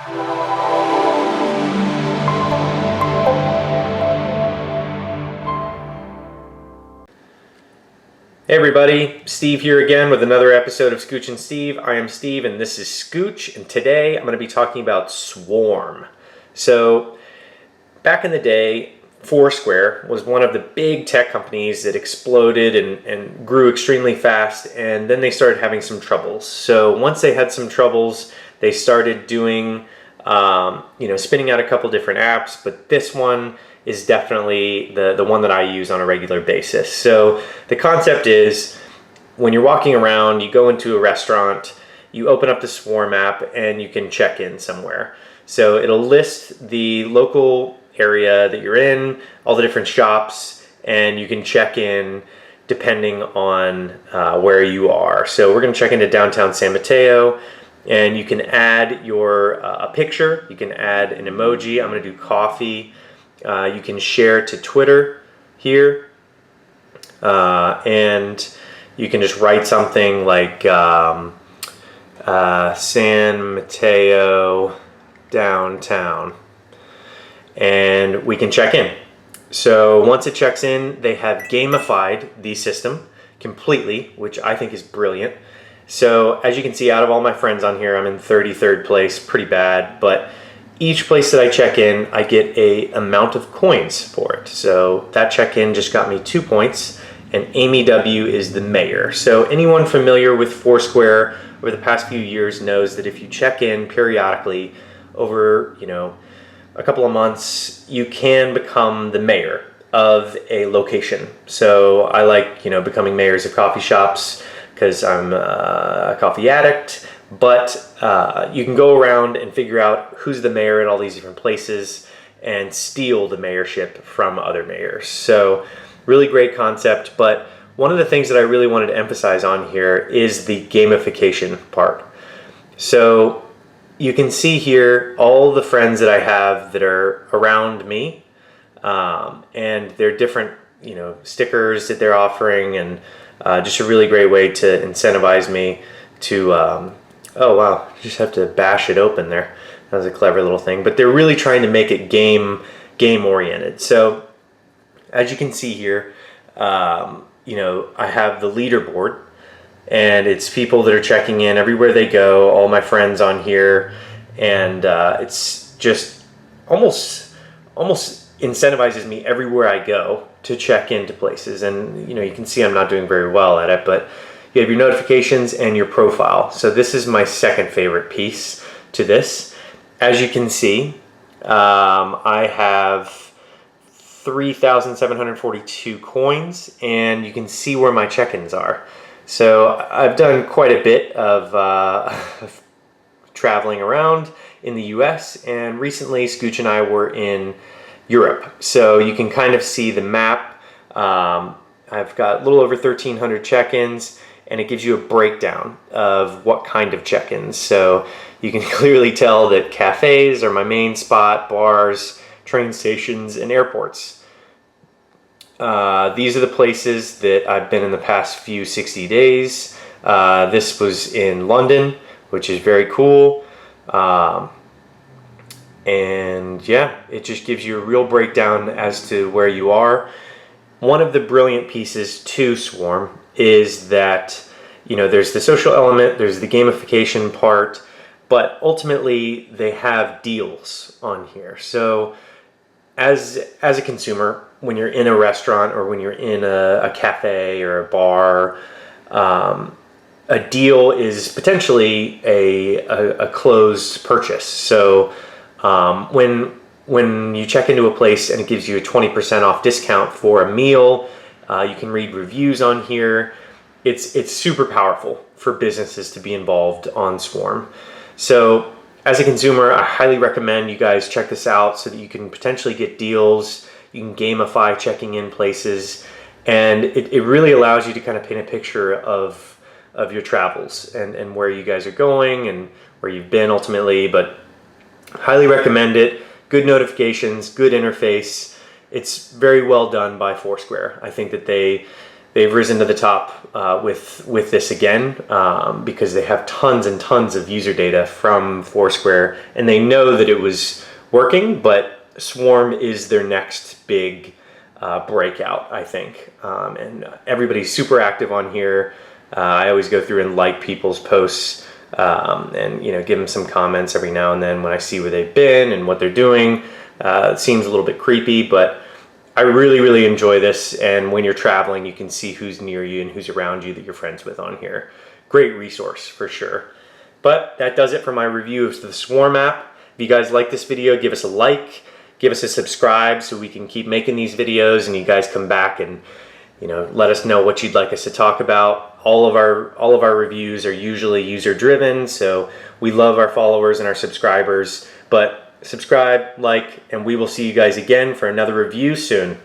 Hey everybody, Steve here again with another episode of Scooch and Steve. I am Steve and this is Scooch, and today I'm going to be talking about Swarm. So back in the day, Foursquare was one of the big tech companies that exploded and grew extremely fast, and then they started having some troubles. So once they had some troubles, they started doing, spinning out a couple different apps, but this one is definitely the one that I use on a regular basis. So the concept is, when you're walking around, you go into a restaurant, you open up the Swarm app and you can check in somewhere. So it'll list the local area that you're in, all the different shops, and you can check in depending on where you are. So we're going to check into downtown San Mateo, and you can add your a picture, you can add an emoji. I'm going to do coffee. You can share to Twitter here, and you can just write something like San Mateo downtown, and we can check in. So once it checks in, they have gamified the system completely, which I think is brilliant. So as you can see, out of all my friends on here, I'm in 33rd place, pretty bad, but each place that I check in, I get a amount of coins for it. So that check-in just got me 2 points, and Amy W is the mayor. So anyone familiar with Foursquare over the past few years knows that if you check in periodically over, a couple of months, you can become the mayor of a location. So I like, becoming mayors of coffee shops because I'm a coffee addict. But you can go around and figure out who's the mayor at all these different places and steal the mayorship from other mayors. So really great concept. But one of the things that I really wanted to emphasize on here is the gamification part. So you can see here all the friends that I have that are around me, and they're different, stickers that they're offering, and just a really great way to incentivize me to oh wow, you just have to bash it open there. That was a clever little thing. But they're really trying to make it game oriented. So as you can see here, I have the leaderboard, and it's people that are checking in everywhere they go, all my friends on here, and it's just almost incentivizes me everywhere I go to check into places. And you can see I'm not doing very well at it, but you have your notifications and your profile. So this is my second favorite piece to this. As you can see, I have 3,742 coins, and you can see where my check-ins are. So I've done quite a bit of traveling around in the US, and recently Scooch and I were in Europe. So you can kind of see the map. I've got a little over 1,300 check-ins, and it gives you a breakdown of what kind of check-ins. So you can clearly tell that cafes are my main spot, bars, train stations, and airports. These are the places that I've been in the past few 60 days. This was in London, which is very cool. And yeah, it just gives you a real breakdown as to where you are. One of the brilliant pieces to Swarm is that, there's the social element, there's the gamification part, but ultimately they have deals on here. So as a consumer, when you're in a restaurant or when you're in a cafe or a bar, a deal is potentially a closed purchase. So when you check into a place and it gives you a 20% off discount for a meal, you can read reviews on here. It's super powerful for businesses to be involved on Swarm. So as a consumer, I highly recommend you guys check this out so that you can potentially get deals. You can gamify checking in places, and it really allows you to kind of paint a picture of your travels and where you guys are going and where you've been ultimately. But highly recommend it. Good notifications, good interface. It's very well done by Foursquare. I think that they they've risen to the top with this again because they have tons and tons of user data from Foursquare, and they know that it was working, but Swarm is their next big breakout, I think. And everybody's super active on here. I always go through and like people's posts and give them some comments every now and then when I see where they've been and what they're doing. It seems a little bit creepy, but I really enjoy this. And when you're traveling, you can see who's near you and who's around you that you're friends with on here. Great resource for sure. But that does it for my review of the Swarm app. If you guys like this video, give us a like, give us a subscribe so we can keep making these videos and you guys come back and let us know what you'd like us to talk about. All of our reviews are usually user driven, so we love our followers and our subscribers. But subscribe, like, and we will see you guys again for another review soon.